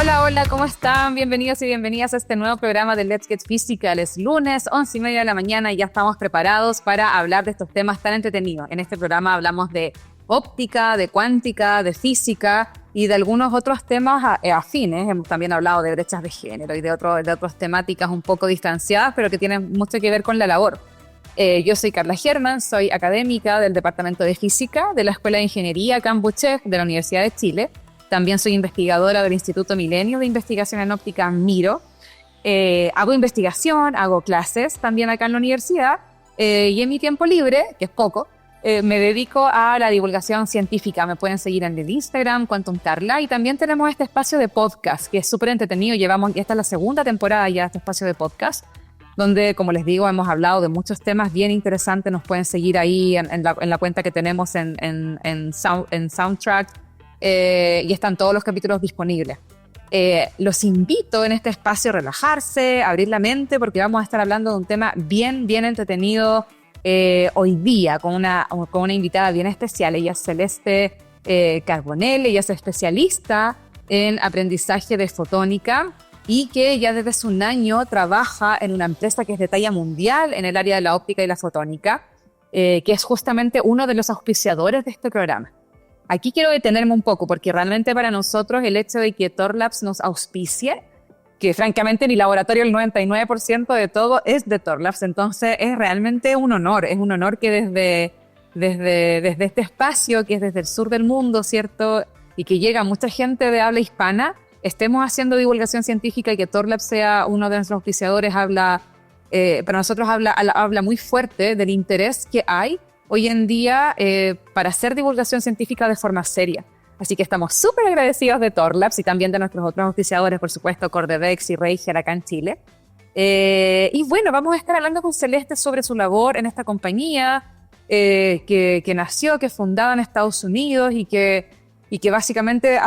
Hola, hola, ¿cómo están? Bienvenidos y bienvenidas a este nuevo programa de Let's Get Physical. Es lunes, 11:30 de la mañana y ya estamos preparados para hablar de estos temas tan entretenidos. En este programa hablamos de óptica, de cuántica, de física y de algunos otros temas afines. Hemos también hablado de brechas de género y de otras temáticas un poco distanciadas, pero que tienen mucho que ver con la labor. Yo soy Carla Germán, soy académica del Departamento de Física de la Escuela de Ingeniería Cambuchej de la Universidad de Chile. También soy investigadora del Instituto Milenio de Investigación en Óptica, MIRO. Hago investigación, hago clases también acá en la universidad y en mi tiempo libre, que es poco, me dedico a la divulgación científica. Me pueden seguir en el Instagram, Quantum Carla, y también tenemos este espacio de podcast que es súper entretenido. Esta es la segunda temporada ya de este espacio de podcast, donde, como les digo, hemos hablado de muchos temas bien interesantes. Nos pueden seguir ahí en la cuenta que tenemos en Soundtrack, y están todos los capítulos disponibles. Los invito en este espacio a relajarse, a abrir la mente, porque vamos a estar hablando de un tema bien entretenido hoy día con una invitada bien especial. Ella es Celeste Carbonell. Ella es especialista en aprendizaje de fotónica y que ya desde hace un año trabaja en una empresa que es de talla mundial en el área de la óptica y la fotónica, que es justamente uno de los auspiciadores de este programa. Aquí quiero detenerme un poco porque realmente para nosotros el hecho de que Thorlabs nos auspicie, que francamente en mi laboratorio el 99% de todo es de Thorlabs, entonces es realmente un honor. Es un honor que desde este espacio, que es desde el sur del mundo, ¿cierto? Y que llega mucha gente de habla hispana, estemos haciendo divulgación científica y que Thorlabs sea uno de nuestros auspiciadores. Para nosotros habla muy fuerte del interés que hay hoy en día para hacer divulgación científica de forma seria. Así que estamos súper agradecidos de Thorlabs y también de nuestros otros auspiciadores, por supuesto, Cordevex y Reiger acá en Chile. Y bueno, vamos a estar hablando con Celeste sobre su labor en esta compañía que nació, que es fundada en Estados Unidos y que básicamente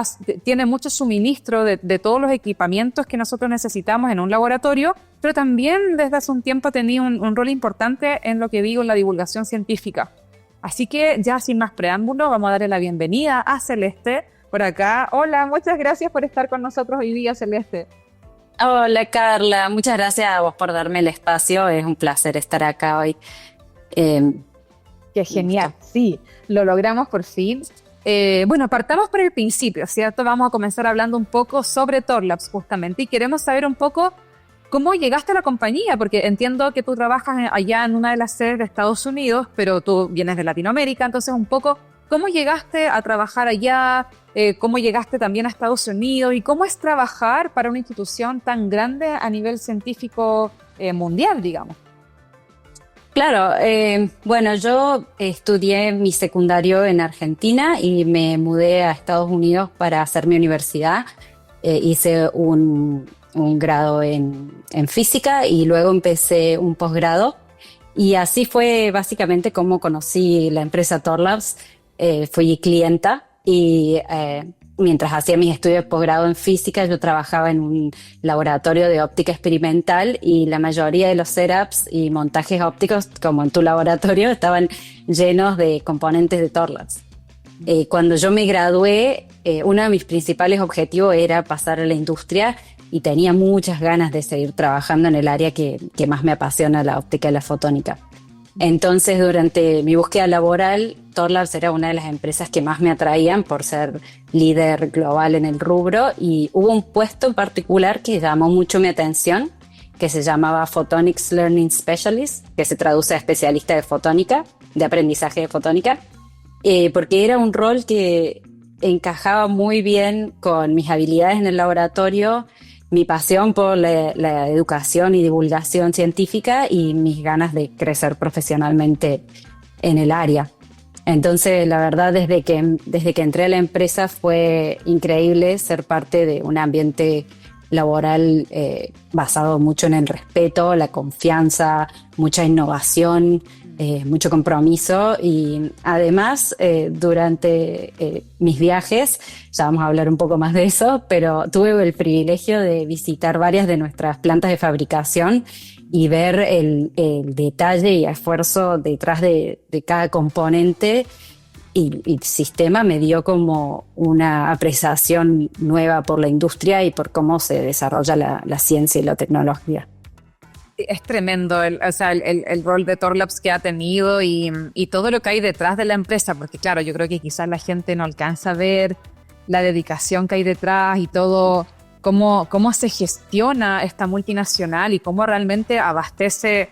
tiene mucho suministro de todos los equipamientos que nosotros necesitamos en un laboratorio, pero también desde hace un tiempo ha tenido un rol importante en lo que digo en la divulgación científica. Así que ya sin más preámbulo, vamos a darle la bienvenida a Celeste por acá. Hola, muchas gracias por estar con nosotros hoy día, Celeste. Hola Carla, muchas gracias a vos por darme el espacio, es un placer estar acá hoy. Qué genial, sí, lo logramos por fin. Bueno, partamos por el principio, ¿cierto? Vamos a comenzar hablando un poco sobre Thorlabs justamente y queremos saber un poco cómo llegaste a la compañía, porque entiendo que tú trabajas allá en una de las sedes de Estados Unidos, pero tú vienes de Latinoamérica, entonces un poco cómo llegaste a trabajar allá, cómo llegaste también a Estados Unidos y cómo es trabajar para una institución tan grande a nivel científico mundial, digamos. Claro, bueno, yo estudié mi secundario en Argentina y me mudé a Estados Unidos para hacer mi universidad. Hice un grado en física y luego empecé un posgrado. Y así fue básicamente como conocí la empresa Thorlabs. Fui clienta y mientras hacía mis estudios de posgrado en física, yo trabajaba en un laboratorio de óptica experimental y la mayoría de los setups y montajes ópticos, como en tu laboratorio, estaban llenos de componentes de Thorlabs. Cuando yo me gradué, uno de mis principales objetivos era pasar a la industria y tenía muchas ganas de seguir trabajando en el área que más me apasiona, la óptica y la fotónica. Entonces, durante mi búsqueda laboral, Thorlabs era una de las empresas que más me atraían por ser líder global en el rubro y hubo un puesto en particular que llamó mucho mi atención, que se llamaba Photonics Learning Specialist, que se traduce a especialista de fotónica, de aprendizaje de fotónica, porque era un rol que encajaba muy bien con mis habilidades en el laboratorio, mi pasión por la educación y divulgación científica y mis ganas de crecer profesionalmente en el área. Entonces, la verdad, desde que entré a la empresa fue increíble ser parte de un ambiente laboral basado mucho en el respeto, la confianza, mucha innovación, mucho compromiso y además durante mis viajes, ya vamos a hablar un poco más de eso, pero tuve el privilegio de visitar varias de nuestras plantas de fabricación y ver el detalle y esfuerzo detrás de cada componente y el sistema me dio como una apreciación nueva por la industria y por cómo se desarrolla la ciencia y la tecnología. Es tremendo el rol de Thorlabs que ha tenido y todo lo que hay detrás de la empresa, porque claro, yo creo que quizás la gente no alcanza a ver la dedicación que hay detrás y todo, cómo se gestiona esta multinacional y cómo realmente abastece.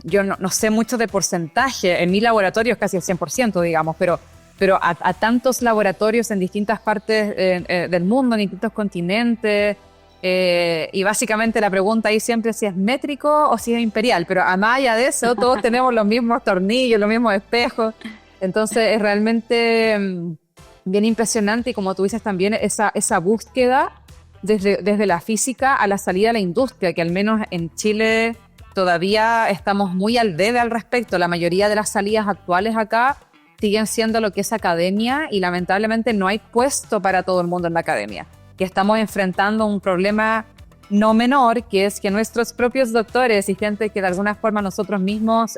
Yo no sé mucho de porcentaje, en mi laboratorio es casi el 100%, digamos, pero a tantos laboratorios en distintas partes del mundo, en distintos continentes, y básicamente la pregunta ahí siempre es si es métrico o si es imperial, pero a más allá de eso, todos tenemos los mismos tornillos, los mismos espejos, entonces es realmente bien impresionante y como tú dices también esa búsqueda desde la física a la salida a la industria, que al menos en Chile todavía estamos muy al debe al respecto. La mayoría de las salidas actuales acá siguen siendo lo que es academia y lamentablemente no hay puesto para todo el mundo en la academia. Que estamos enfrentando un problema no menor, que es que nuestros propios doctores y gente que de alguna forma nosotros mismos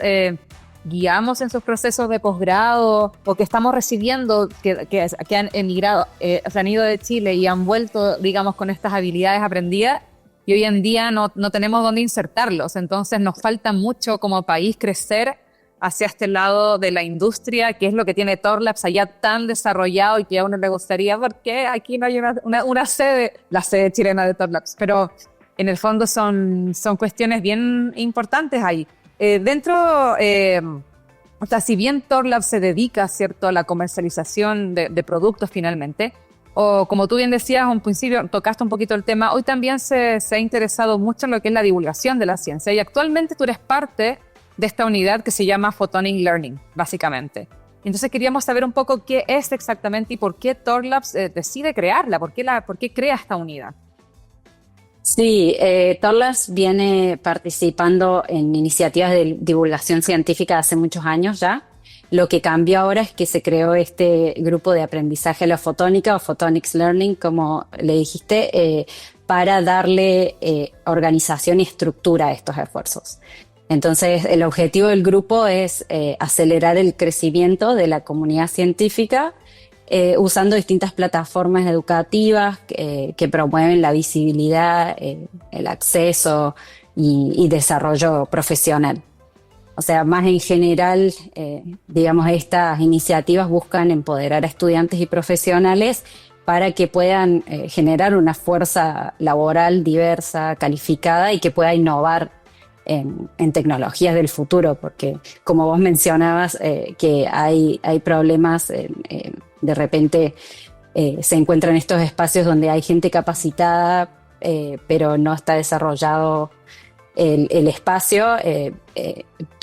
guiamos en sus procesos de posgrado o que estamos recibiendo, que han emigrado, se han ido de Chile y han vuelto, digamos, con estas habilidades aprendidas, y hoy en día no tenemos dónde insertarlos. Entonces nos falta mucho como país crecer hacia este lado de la industria, que es lo que tiene Thorlabs allá tan desarrollado y que a uno le gustaría, porque aquí no hay una sede, la sede chilena de Thorlabs, pero en el fondo son cuestiones bien importantes ahí. O sea, si bien Thorlabs se dedica, ¿cierto?, a la comercialización de productos finalmente, o como tú bien decías, un principio tocaste un poquito el tema, hoy también se ha interesado mucho en lo que es la divulgación de la ciencia y actualmente tú eres parte de esta unidad que se llama Photonic Learning, básicamente. Entonces queríamos saber un poco qué es exactamente y por qué Thorlabs decide crearla, por qué crea esta unidad. Sí, Thorlabs viene participando en iniciativas de divulgación científica hace muchos años ya. Lo que cambió ahora es que se creó este grupo de aprendizaje a la fotónica o Photonics Learning, como le dijiste, para darle organización y estructura a estos esfuerzos. Entonces, el objetivo del grupo es acelerar el crecimiento de la comunidad científica usando distintas plataformas educativas que promueven la visibilidad, el acceso y desarrollo profesional. O sea, más en general, digamos, estas iniciativas buscan empoderar a estudiantes y profesionales para que puedan generar una fuerza laboral diversa, calificada y que pueda innovar en tecnologías del futuro, porque como vos mencionabas, que hay problemas, de repente se encuentran estos espacios donde hay gente capacitada, pero no está desarrollado el espacio.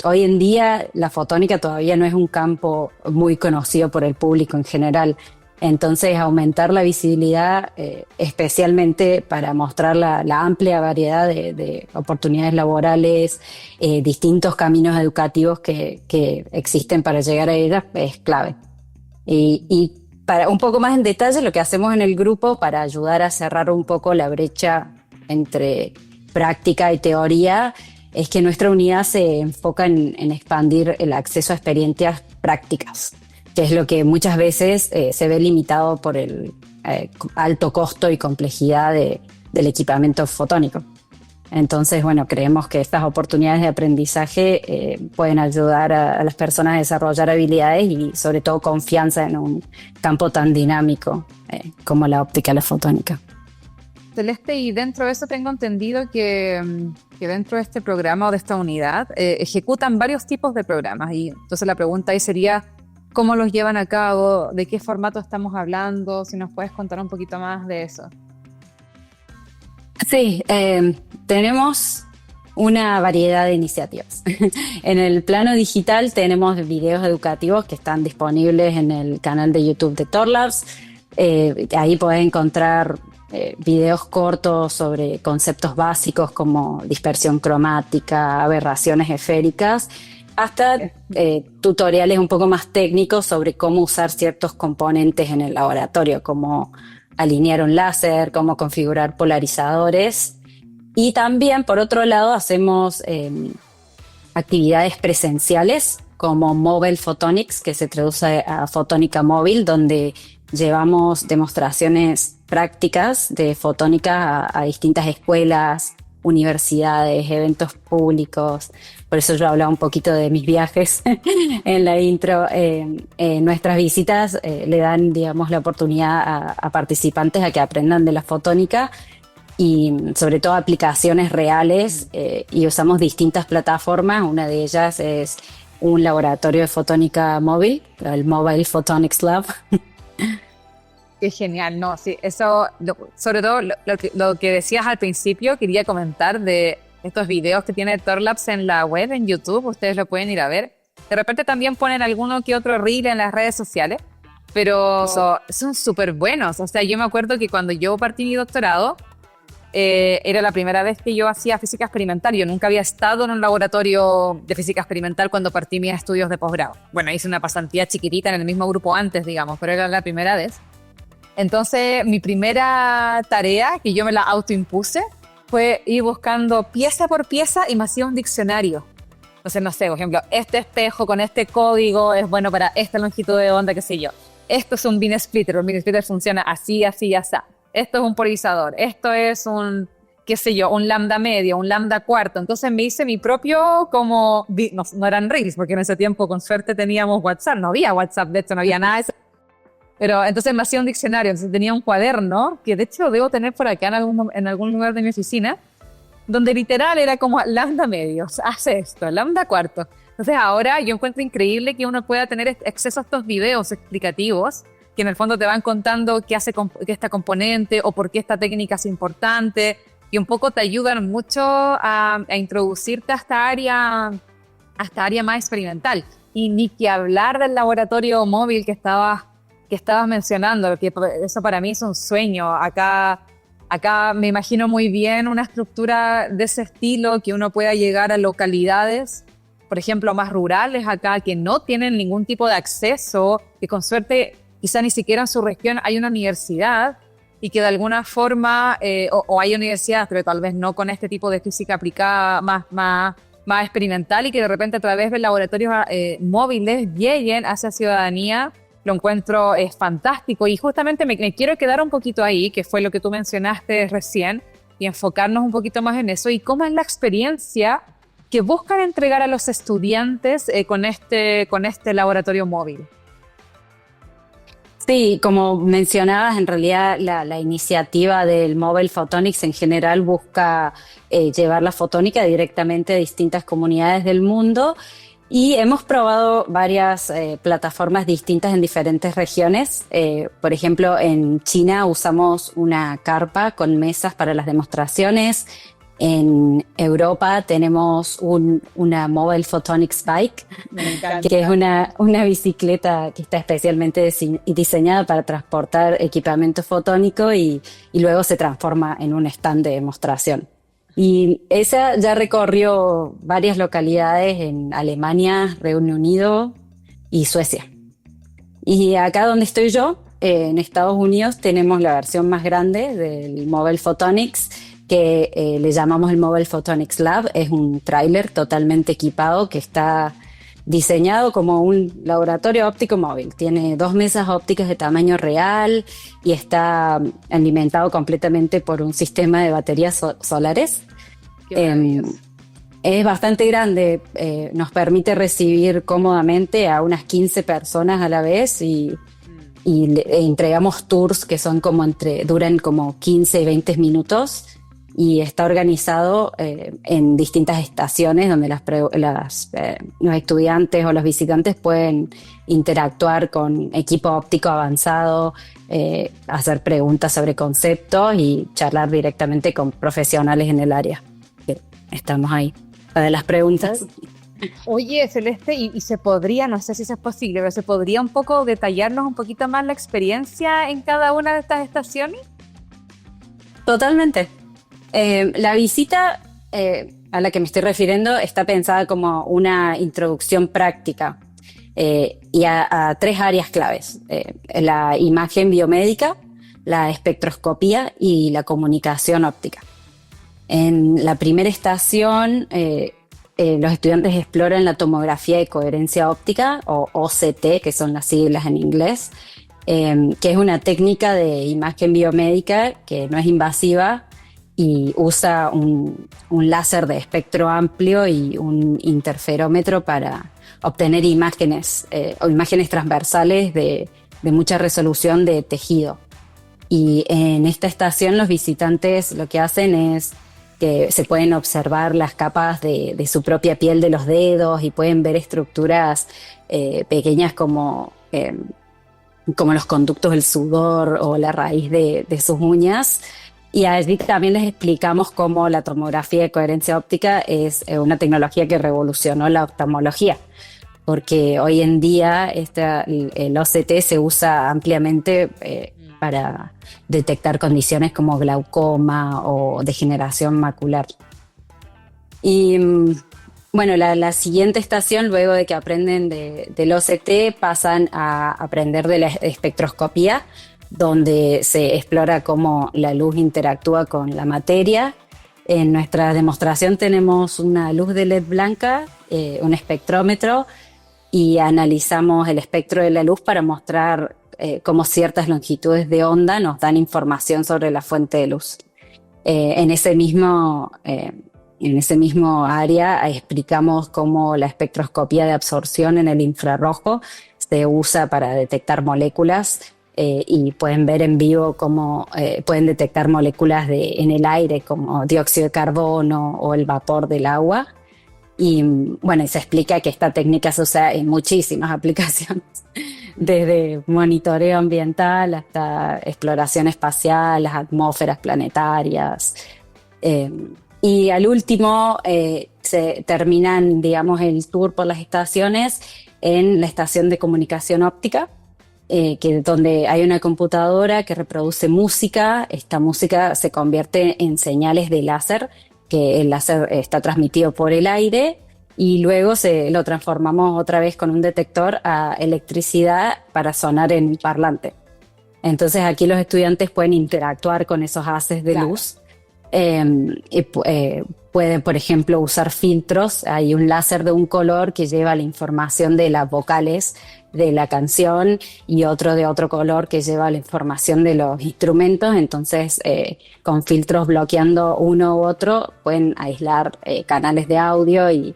Hoy en día la fotónica todavía no es un campo muy conocido por el público en general. Entonces, aumentar la visibilidad, especialmente para mostrar la amplia variedad de oportunidades laborales, distintos caminos educativos que existen para llegar a ellas, es clave. Y para un poco más en detalle, lo que hacemos en el grupo para ayudar a cerrar un poco la brecha entre práctica y teoría es que nuestra unidad se enfoca en expandir el acceso a experiencias prácticas, que es lo que muchas veces se ve limitado por el alto costo y complejidad del equipamiento fotónico. Entonces, bueno, creemos que estas oportunidades de aprendizaje pueden ayudar a las personas a desarrollar habilidades y sobre todo confianza en un campo tan dinámico como la óptica y la fotónica. Celeste, y dentro de eso tengo entendido que dentro de este programa o de esta unidad ejecutan varios tipos de programas, y entonces la pregunta ahí sería ¿cómo los llevan a cabo? ¿De qué formato estamos hablando? Si nos puedes contar un poquito más de eso. Sí, tenemos una variedad de iniciativas. En el plano digital tenemos videos educativos que están disponibles en el canal de YouTube de Thorlabs. Ahí podés encontrar videos cortos sobre conceptos básicos como dispersión cromática, aberraciones esféricas, hasta tutoriales un poco más técnicos sobre cómo usar ciertos componentes en el laboratorio, como alinear un láser, cómo configurar polarizadores. Y también, por otro lado, hacemos actividades presenciales como Mobile Photonics, que se traduce a fotónica móvil, donde llevamos demostraciones prácticas de fotónica a distintas escuelas, universidades, eventos públicos. Por eso yo hablaba un poquito de mis viajes en la intro. Nuestras visitas le dan, digamos, la oportunidad a participantes a que aprendan de la fotónica y sobre todo aplicaciones reales, y usamos distintas plataformas. Una de ellas es un laboratorio de fotónica móvil, el Mobile Photonics Lab. Qué genial, no, sí, eso, sobre todo lo que decías al principio, quería comentar de estos videos que tiene Thorlabs en la web, en YouTube, ustedes lo pueden ir a ver. De repente también ponen alguno que otro reel en las redes sociales, pero son súper buenos. O sea, yo me acuerdo que cuando yo partí mi doctorado, era la primera vez que yo hacía física experimental. Yo nunca había estado en un laboratorio de física experimental cuando partí mis estudios de posgrado. Bueno, hice una pasantía chiquitita en el mismo grupo antes, digamos, pero era la primera vez. Entonces, mi primera tarea, que yo me la autoimpuse, fue ir buscando pieza por pieza y me hacía un diccionario. Entonces, no sé, por ejemplo, este espejo con este código es bueno para esta longitud de onda, qué sé yo. Esto es un beam splitter. Un beam splitter funciona así, así, así. Esto es un polarizador. Esto es un, qué sé yo, un lambda medio, un lambda cuarto. Entonces me hice mi propio, como, no eran reels, porque en ese tiempo con suerte teníamos WhatsApp. No había WhatsApp, de hecho no había nada de eso. Pero entonces me hacía un diccionario, entonces tenía un cuaderno, que de hecho debo tener por acá en algún lugar de mi oficina, donde literal era como lambda medio, hace esto, lambda cuarto. Entonces ahora yo encuentro increíble que uno pueda tener acceso a estos videos explicativos, que en el fondo te van contando qué hace esta componente o por qué esta técnica es importante, y un poco te ayudan mucho a introducirte a esta área más experimental. Y ni que hablar del laboratorio móvil que estabas mencionando, que eso para mí es un sueño. Acá me imagino muy bien una estructura de ese estilo, que uno pueda llegar a localidades, por ejemplo, más rurales acá, que no tienen ningún tipo de acceso, que con suerte quizá ni siquiera en su región hay una universidad, y que de alguna forma, o hay universidades, pero tal vez no con este tipo de física aplicada más experimental, y que de repente a través de laboratorios móviles lleguen hacia ciudadanía. Lo encuentro fantástico, y justamente me quiero quedar un poquito ahí, que fue lo que tú mencionaste recién, y enfocarnos un poquito más en eso, y cómo es la experiencia que buscan entregar a los estudiantes con este laboratorio móvil. Sí, como mencionabas, en realidad la iniciativa del Mobile Photonics en general busca llevar la fotónica directamente a distintas comunidades del mundo. Y hemos probado varias plataformas distintas en diferentes regiones. Por ejemplo, en China usamos una carpa con mesas para las demostraciones. En Europa tenemos una Mobile Photonics Bike, que es una bicicleta que está especialmente diseñada para transportar equipamiento fotónico y luego se transforma en un stand de demostración. Y esa ya recorrió varias localidades en Alemania, Reino Unido y Suecia. Y acá donde estoy yo, en Estados Unidos, tenemos la versión más grande del Mobile Photonics, que le llamamos el Mobile Photonics Lab. Es un tráiler totalmente equipado que está diseñado como un laboratorio óptico móvil. Tiene 2 mesas ópticas de tamaño real y está alimentado completamente por un sistema de baterías solares. Es bastante grande, nos permite recibir cómodamente a unas 15 personas a la vez y entregamos tours que son duran como 15 y 20 minutos. Y está organizado en distintas estaciones donde los estudiantes o los visitantes pueden interactuar con equipo óptico avanzado, hacer preguntas sobre conceptos y charlar directamente con profesionales en el área. Estamos ahí para las preguntas. Oye, Celeste, y se podría, no sé si eso es posible, pero ¿se podría un poco detallarnos un poquito más la experiencia en cada una de estas estaciones? Totalmente. La visita a la que me estoy refiriendo está pensada como una introducción práctica y a 3 áreas claves: la imagen biomédica, la espectroscopía y la comunicación óptica. En la primera estación los estudiantes exploran la tomografía de coherencia óptica, o OCT, que son las siglas en inglés, que es una técnica de imagen biomédica que no es invasiva y usa un láser de espectro amplio y un interferómetro para obtener imágenes o imágenes transversales de mucha resolución de tejido. Y en esta estación los visitantes lo que hacen es que se pueden observar las capas de su propia piel de los dedos y pueden ver estructuras pequeñas como los conductos del sudor o la raíz de sus uñas. Y allí también les explicamos cómo la tomografía de coherencia óptica es una tecnología que revolucionó la oftalmología, porque hoy en día el OCT se usa ampliamente para detectar condiciones como glaucoma o degeneración macular. Y bueno, la siguiente estación, luego de que aprenden del OCT, pasan a aprender de la espectroscopía, donde se explora cómo la luz interactúa con la materia. En nuestra demostración tenemos una luz de LED blanca, un espectrómetro, y analizamos el espectro de la luz para mostrar cómo ciertas longitudes de onda nos dan información sobre la fuente de luz. En ese mismo área explicamos cómo la espectroscopía de absorción en el infrarrojo se usa para detectar moléculas y pueden ver en vivo cómo pueden detectar moléculas en el aire como dióxido de carbono o el vapor del agua. Y bueno, y se explica que esta técnica se usa en muchísimas aplicaciones, desde monitoreo ambiental hasta exploración espacial, las atmósferas planetarias. Y al último se terminan, digamos, el tour por las estaciones en la estación de comunicación óptica, donde hay una computadora que reproduce música. Esta música se convierte en señales de láser, que el láser está transmitido por el aire, y luego lo transformamos otra vez con un detector a electricidad para sonar en un parlante. Entonces aquí los estudiantes pueden interactuar con esos haces de luz. Pueden, por ejemplo, usar filtros. Hay un láser de un color que lleva la información de las vocales de la canción y otro de otro color que lleva la información de los instrumentos. Entonces, con filtros bloqueando uno u otro, pueden aislar canales de audio y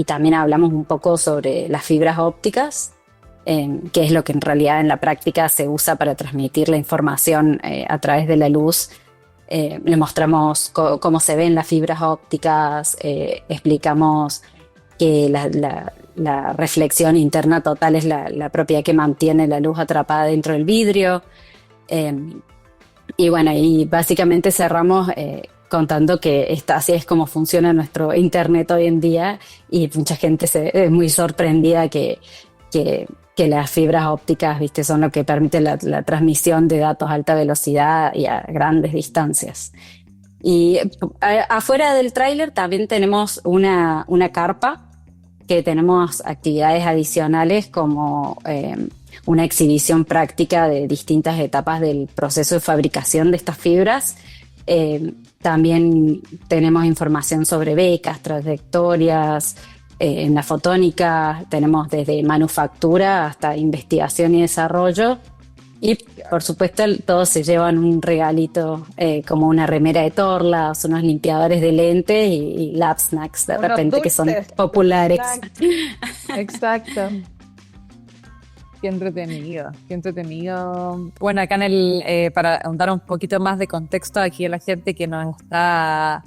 también hablamos un poco sobre las fibras ópticas, que es lo que en realidad en la práctica se usa para transmitir la información a través de la luz. Le mostramos cómo se ven las fibras ópticas, explicamos que la reflexión interna total es la propiedad que mantiene la luz atrapada dentro del vidrio. Y bueno, y básicamente cerramos contando que así es como funciona nuestro internet hoy en día, y mucha gente es muy sorprendida que las fibras ópticas, ¿viste?, son lo que permite la transmisión de datos a alta velocidad y a grandes distancias. Y afuera del tráiler también tenemos una carpa, que tenemos actividades adicionales como una exhibición práctica de distintas etapas del proceso de fabricación de estas fibras. También tenemos información sobre becas, trayectorias. En la fotónica tenemos desde manufactura hasta investigación y desarrollo. Y por supuesto todos se llevan un regalito como una remera de Torlas, unos limpiadores de lentes y lab snacks de repente dulces, que son populares. Exacto. Qué entretenido, qué entretenido. Bueno, acá para dar un poquito más de contexto aquí a la gente que nos está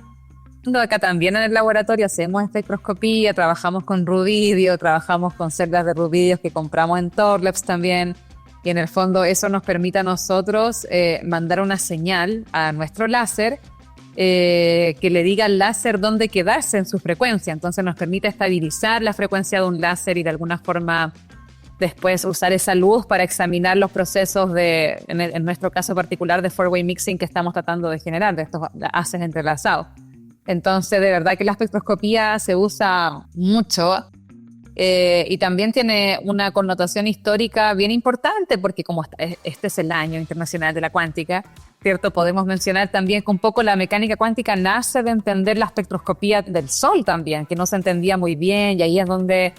viendo, acá también en el laboratorio hacemos espectroscopía, trabajamos con rubidio, trabajamos con celdas de rubidios que compramos en Torlabs también. Y en el fondo eso nos permite a nosotros mandar una señal a nuestro láser que le diga al láser dónde quedarse en su frecuencia. Entonces nos permite estabilizar la frecuencia de un láser y de alguna forma después usar esa luz para examinar los procesos en nuestro caso particular, de four-way mixing que estamos tratando de generar, de estos haces entrelazados. Entonces, de verdad que la espectroscopía se usa mucho. Y también tiene una connotación histórica bien importante, porque como este es el Año Internacional de la Cuántica, ¿cierto? Podemos mencionar también que un poco la mecánica cuántica nace de entender la espectroscopía del Sol también, que no se entendía muy bien, y ahí es donde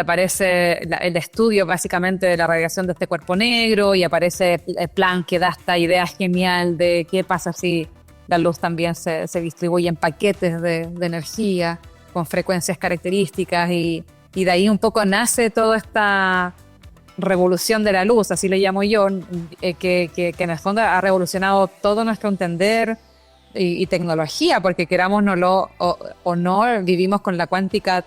aparece el estudio básicamente de la radiación de este cuerpo negro, y aparece el Planck, que da esta idea genial de qué pasa si la luz también se distribuye en paquetes de energía con frecuencias características, y de ahí un poco nace toda esta revolución de la luz, así le llamo yo, que en el fondo ha revolucionado todo nuestro entender y tecnología, porque querámonoslo o no, vivimos con la cuántica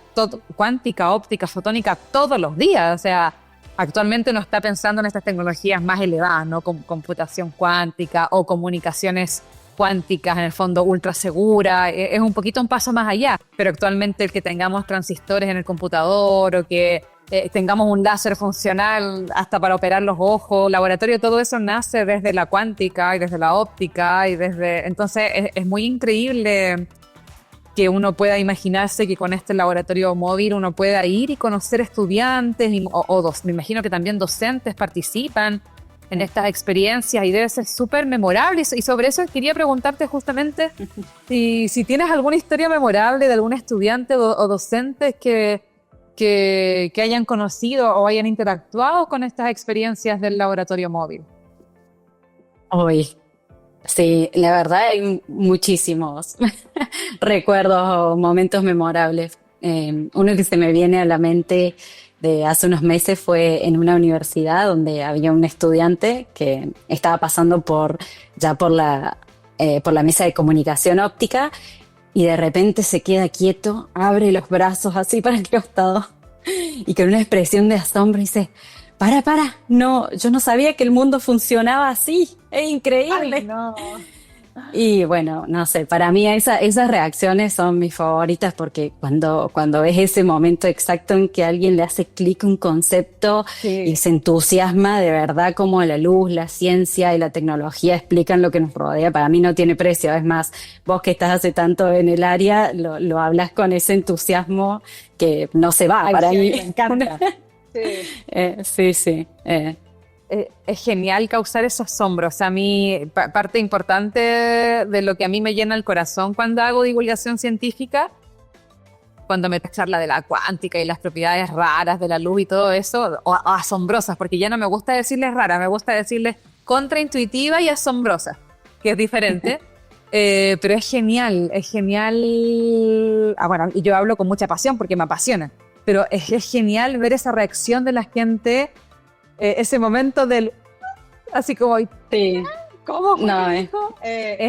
óptica, fotónica todos los días. O sea, actualmente uno está pensando en estas tecnologías más elevadas, ¿no? Como computación cuántica o comunicaciones cuánticas, en el fondo ultra segura, es un poquito un paso más allá, pero actualmente el que tengamos transistores en el computador o que tengamos un láser funcional hasta para operar los ojos, laboratorio, todo eso nace desde la cuántica y desde la óptica, y entonces es muy increíble que uno pueda imaginarse que con este laboratorio móvil uno pueda ir y conocer estudiantes me imagino que también docentes participan en estas experiencias, y debe ser súper memorable. Y sobre eso quería preguntarte justamente si tienes alguna historia memorable de algún estudiante o docente que hayan conocido o hayan interactuado con estas experiencias del laboratorio móvil. Uy, sí, la verdad hay muchísimos recuerdos o momentos memorables. Uno que se me viene a la mente de hace unos meses fue en una universidad donde había un estudiante que estaba pasando por la mesa de comunicación óptica, y de repente se queda quieto, abre los brazos así para el costado y con una expresión de asombro dice: para, no, yo no sabía que el mundo funcionaba así, es increíble. Ay, no. Y bueno, no sé, para mí esas reacciones son mis favoritas, porque cuando ves ese momento exacto en que alguien le hace clic un concepto, sí, y se entusiasma de verdad, como la luz, la ciencia y la tecnología explican lo que nos rodea, para mí no tiene precio. Es más, vos que estás hace tanto en el área, lo hablas con ese entusiasmo que no se va. Ay, para mí. Me encanta. Sí. Sí. Es genial causar ese asombro. O sea, a mí, parte importante de lo que a mí me llena el corazón cuando hago divulgación científica, cuando me charla de la cuántica y las propiedades raras de la luz y todo eso, o asombrosas, porque ya no me gusta decirles raras, me gusta decirles contraintuitiva y asombrosa, que es diferente. Pero es genial. Bueno, y yo hablo con mucha pasión porque me apasiona, pero es genial ver esa reacción de la gente. Ese momento del así como sí. ¿Cómo? No, es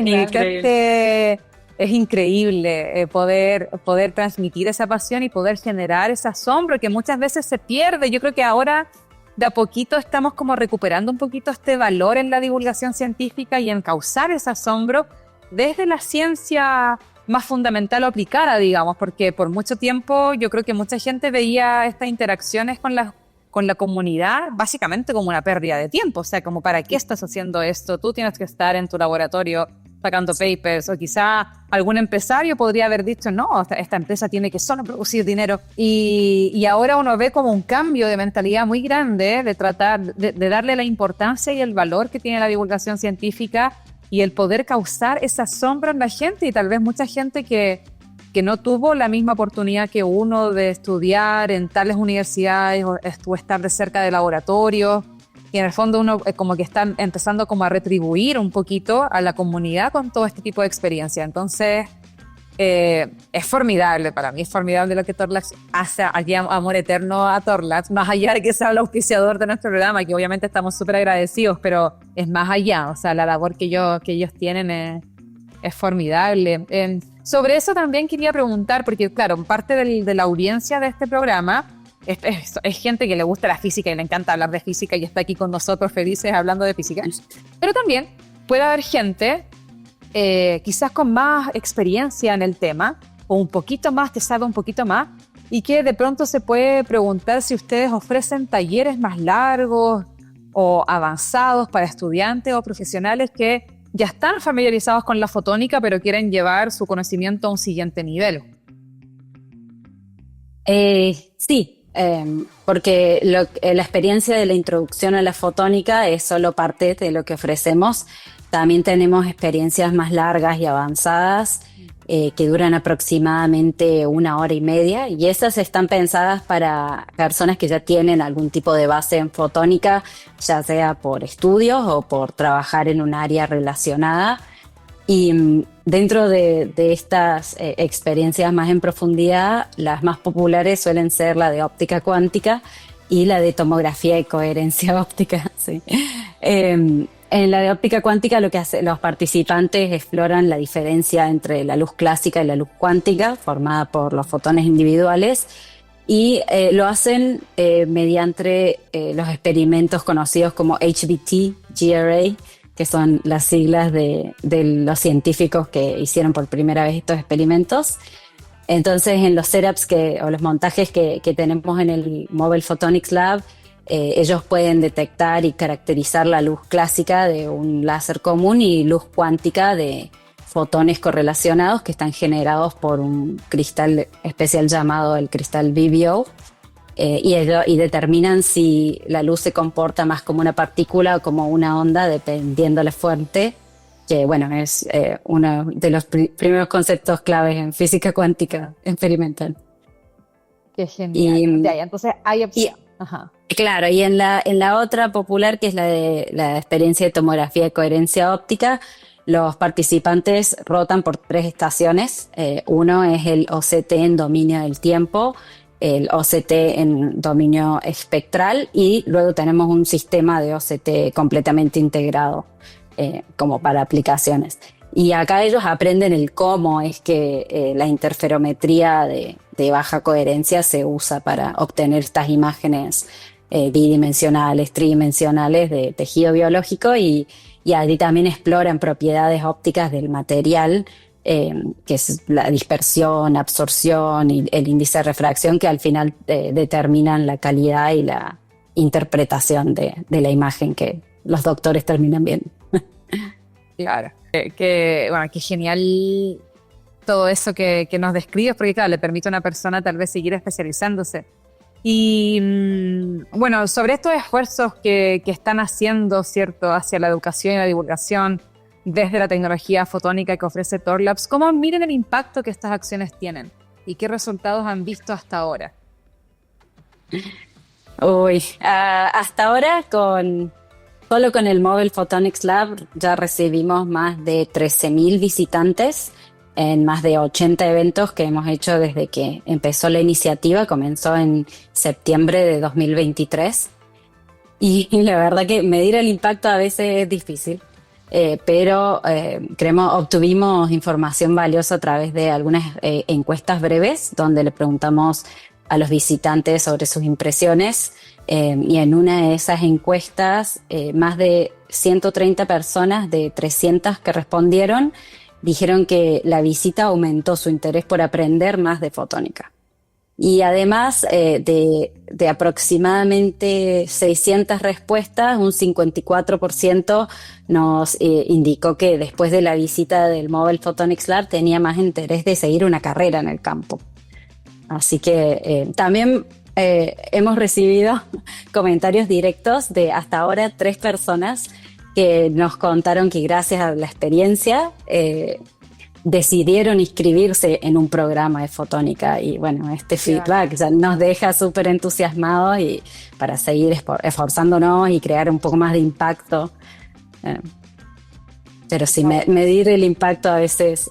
increíble. Es increíble poder transmitir esa pasión y poder generar ese asombro que muchas veces se pierde. Yo creo que ahora de a poquito estamos como recuperando un poquito este valor en la divulgación científica y en causar ese asombro desde la ciencia más fundamental o aplicada, digamos, porque por mucho tiempo yo creo que mucha gente veía estas interacciones con la comunidad básicamente como una pérdida de tiempo. O sea, como ¿para qué estás haciendo esto? Tú tienes que estar en tu laboratorio sacando papers, o quizá algún empresario podría haber dicho: no, esta empresa tiene que solo producir dinero. Y ahora uno ve como un cambio de mentalidad muy grande de tratar de darle la importancia y el valor que tiene la divulgación científica y el poder causar ese asombro en la gente, y tal vez mucha gente que no tuvo la misma oportunidad que uno de estudiar en tales universidades o estar de cerca de laboratorios, y en el fondo uno como que está empezando como a retribuir un poquito a la comunidad con todo este tipo de experiencia. Entonces es formidable, para mí es formidable lo que Torlax hace aquí, amor eterno a Torlax, más allá de que sea el auspiciador de nuestro programa, que obviamente estamos súper agradecidos, pero es más allá. O sea, la labor que ellos tienen es formidable. Sobre eso también quería preguntar, porque claro, parte de la audiencia de este programa es gente que le gusta la física y le encanta hablar de física y está aquí con nosotros felices hablando de física. Pero también puede haber gente quizás con más experiencia en el tema, o un poquito más, que sabe un poquito más, y que de pronto se puede preguntar si ustedes ofrecen talleres más largos o avanzados para estudiantes o profesionales que ya están familiarizados con la fotónica, pero quieren llevar su conocimiento a un siguiente nivel. Sí, porque la experiencia de la introducción a la fotónica es solo parte de lo que ofrecemos, también tenemos experiencias más largas y avanzadas que duran aproximadamente 1 hora y media, y esas están pensadas para personas que ya tienen algún tipo de base en fotónica, ya sea por estudios o por trabajar en un área relacionada. Y dentro de estas experiencias más en profundidad, las más populares suelen ser la de óptica cuántica y la de tomografía y coherencia óptica. Sí. En la de óptica cuántica lo que hacen los participantes exploran la diferencia entre la luz clásica y la luz cuántica, formada por los fotones individuales, y lo hacen mediante los experimentos conocidos como HBT, GRA, que son las siglas de los científicos que hicieron por primera vez estos experimentos. Entonces, en los setups o los montajes que tenemos en el Mobile Photonics Lab, ellos pueden detectar y caracterizar la luz clásica de un láser común y luz cuántica de fotones correlacionados que están generados por un cristal especial llamado el cristal VBO, y determinan si la luz se comporta más como una partícula o como una onda, dependiendo de la fuente, que bueno, es uno de los primeros conceptos claves en física cuántica experimental. Qué genial. Entonces hay opción. Ajá. Claro, y en la otra popular, que es la de la experiencia de tomografía de coherencia óptica, los participantes rotan por 3 estaciones. Uno es el OCT en dominio del tiempo, el OCT en dominio espectral, y luego tenemos un sistema de OCT completamente integrado como para aplicaciones. Y acá ellos aprenden el cómo es que la interferometría de baja coherencia se usa para obtener estas imágenes bidimensionales, tridimensionales de tejido biológico, y allí también exploran propiedades ópticas del material, que es la dispersión, absorción y el índice de refracción, que al final determinan la calidad y la interpretación de la imagen que los doctores terminan viendo. Claro. Qué genial todo eso que nos describes, porque claro, le permite a una persona tal vez seguir especializándose. Y bueno, sobre estos esfuerzos que están haciendo, ¿cierto?, hacia la educación y la divulgación desde la tecnología fotónica que ofrece Thorlabs, ¿cómo miren el impacto que estas acciones tienen y qué resultados han visto hasta ahora? Hasta ahora solo con el Mobile Photonics Lab ya recibimos más de 13.000 visitantes en más de 80 eventos que hemos hecho desde que empezó la iniciativa. Comenzó en septiembre de 2023. Y la verdad que medir el impacto a veces es difícil, pero obtuvimos información valiosa a través de algunas encuestas breves donde le preguntamos a los visitantes sobre sus impresiones. Y en una de esas encuestas, más de 130 personas de 300 que respondieron dijeron que la visita aumentó su interés por aprender más de fotónica. Y además de aproximadamente 600 respuestas, un 54% nos indicó que después de la visita del Mobile Photonics Lab tenía más interés de seguir una carrera en el campo. Así que también hemos recibido comentarios directos de hasta ahora 3 personas que nos contaron que gracias a la experiencia decidieron inscribirse en un programa de fotónica. Y bueno, este feedback ya nos deja súper entusiasmados y para seguir esforzándonos y crear un poco más de impacto. Pero sí, medir el impacto a veces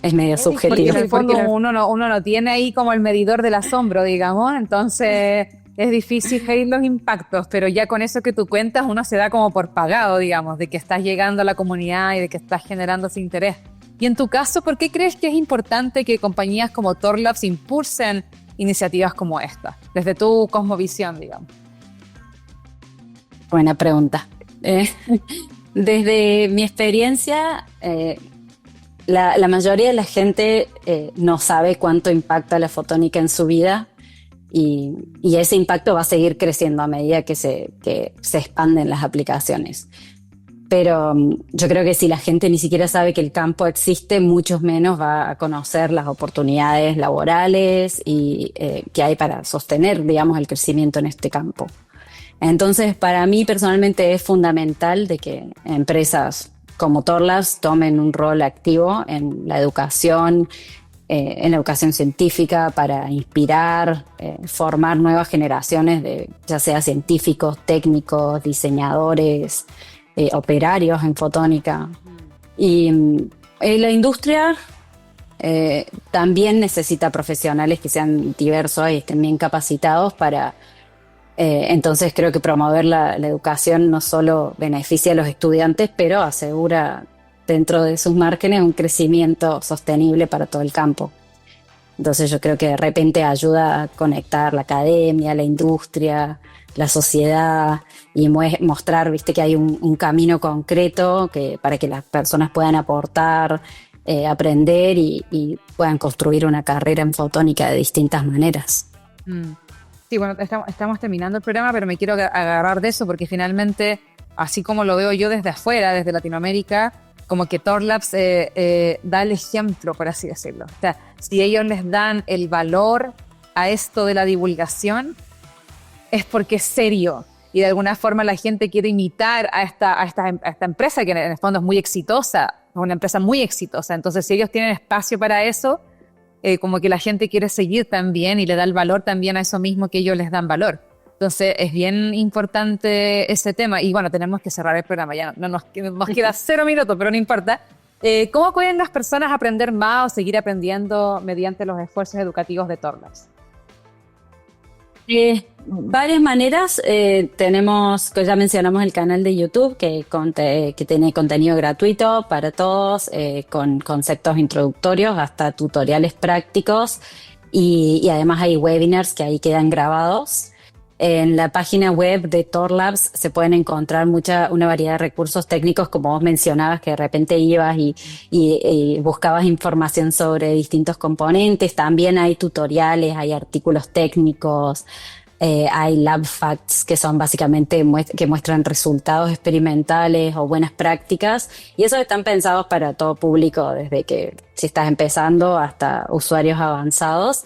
es medio subjetivo. Porque en el fondo uno no tiene ahí como el medidor del asombro, digamos, entonces es difícil medir los impactos, pero ya con eso que tú cuentas uno se da como por pagado, digamos, de que estás llegando a la comunidad y de que estás generando ese interés. Y en tu caso, ¿por qué crees que es importante que compañías como Thorlabs impulsen iniciativas como esta, desde tu cosmovisión, digamos? Buena pregunta. Desde mi experiencia, la mayoría de la gente no sabe cuánto impacta la fotónica en su vida, y ese impacto va a seguir creciendo a medida que se expanden las aplicaciones. Pero yo creo que si la gente ni siquiera sabe que el campo existe, mucho menos va a conocer las oportunidades laborales y que hay para sostener, digamos, el crecimiento en este campo. Entonces, para mí personalmente es fundamental de que empresas como Thorlabs tomen un rol activo en la educación científica para inspirar, formar nuevas generaciones de ya sea científicos, técnicos, diseñadores, operarios en fotónica. Y la industria también necesita profesionales que sean diversos y estén bien capacitados para... entonces creo que promover la educación no solo beneficia a los estudiantes, pero asegura dentro de sus márgenes un crecimiento sostenible para todo el campo. Entonces yo creo que de repente ayuda a conectar la academia, la industria, la sociedad y mostrar, viste, que hay un camino concreto para que las personas puedan aportar, aprender y puedan construir una carrera en fotónica de distintas maneras. Sí, bueno, estamos terminando el programa, pero me quiero agarrar de eso porque finalmente, así como lo veo yo desde afuera, desde Latinoamérica, como que Thorlabs da el ejemplo, por así decirlo. O sea, si ellos les dan el valor a esto de la divulgación, es porque es serio. Y de alguna forma la gente quiere imitar a esta empresa que en el fondo es muy exitosa, es una empresa muy exitosa. Entonces, si ellos tienen espacio para eso, como que la gente quiere seguir también y le da el valor también a eso mismo que ellos les dan valor. Entonces es bien importante ese tema y bueno, tenemos que cerrar el programa, ya no nos queda 0 minutos, pero no importa. ¿Cómo pueden las personas aprender más o seguir aprendiendo mediante los esfuerzos educativos de Thorlabs? Varias maneras. Tenemos, que ya mencionamos, el canal de YouTube que tiene contenido gratuito para todos, con conceptos introductorios hasta tutoriales prácticos y además hay webinars que ahí quedan grabados. En la página web de Thorlabs se pueden encontrar una variedad de recursos técnicos, como vos mencionabas, que de repente ibas y buscabas información sobre distintos componentes. También hay tutoriales, hay artículos técnicos, hay lab facts, que son básicamente que muestran resultados experimentales o buenas prácticas. Y esos están pensados para todo público, desde que si estás empezando hasta usuarios avanzados.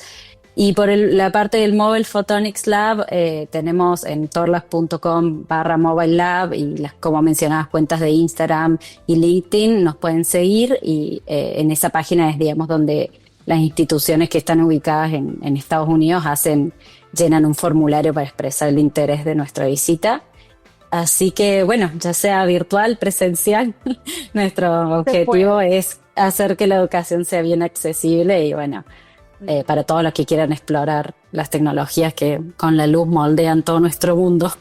Y por la parte del Mobile Photonics Lab, tenemos en thorlabs.com/Mobile Lab y como mencionabas, cuentas de Instagram y LinkedIn nos pueden seguir y en esa página es, digamos, donde las instituciones que están ubicadas en Estados Unidos llenan un formulario para expresar el interés de nuestra visita. Así que, bueno, ya sea virtual, presencial, nuestro objetivo es hacer que la educación sea bien accesible y, bueno, para todos los que quieran explorar las tecnologías que con la luz moldean todo nuestro mundo.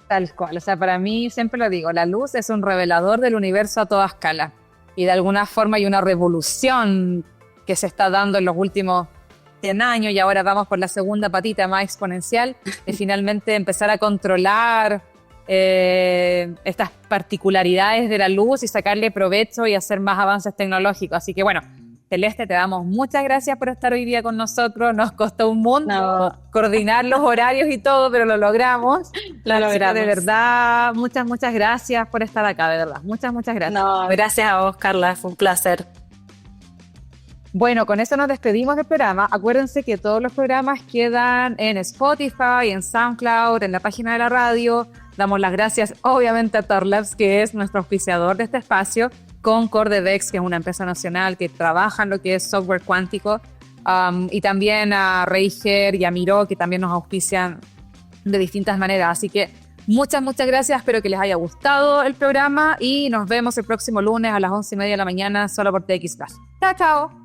Tal cual, o sea, para mí, siempre lo digo, la luz es un revelador del universo a toda escala y de alguna forma hay una revolución que se está dando en los últimos 100 años y ahora vamos por la segunda patita más exponencial de finalmente empezar a controlar estas particularidades de la luz y sacarle provecho y hacer más avances tecnológicos. Así que bueno, Celeste, te damos muchas gracias por estar hoy día con nosotros. Nos costó un mundo coordinar los horarios y todo, pero lo logramos. Así que de verdad, muchas gracias por estar acá, de verdad. Muchas gracias. No, gracias a vos, Carla, fue un placer. Bueno, con eso nos despedimos del programa. Acuérdense que todos los programas quedan en Spotify, en SoundCloud, en la página de la radio. Damos las gracias, obviamente, a Thorlabs, que es nuestro auspiciador de este espacio, con Cordevex, que es una empresa nacional que trabaja en lo que es software cuántico, y también a Reiger y a Miro, que también nos auspician de distintas maneras. Así que muchas gracias, espero que les haya gustado el programa y nos vemos el próximo lunes a las 11:30 de la mañana solo por TX Plus. Chao.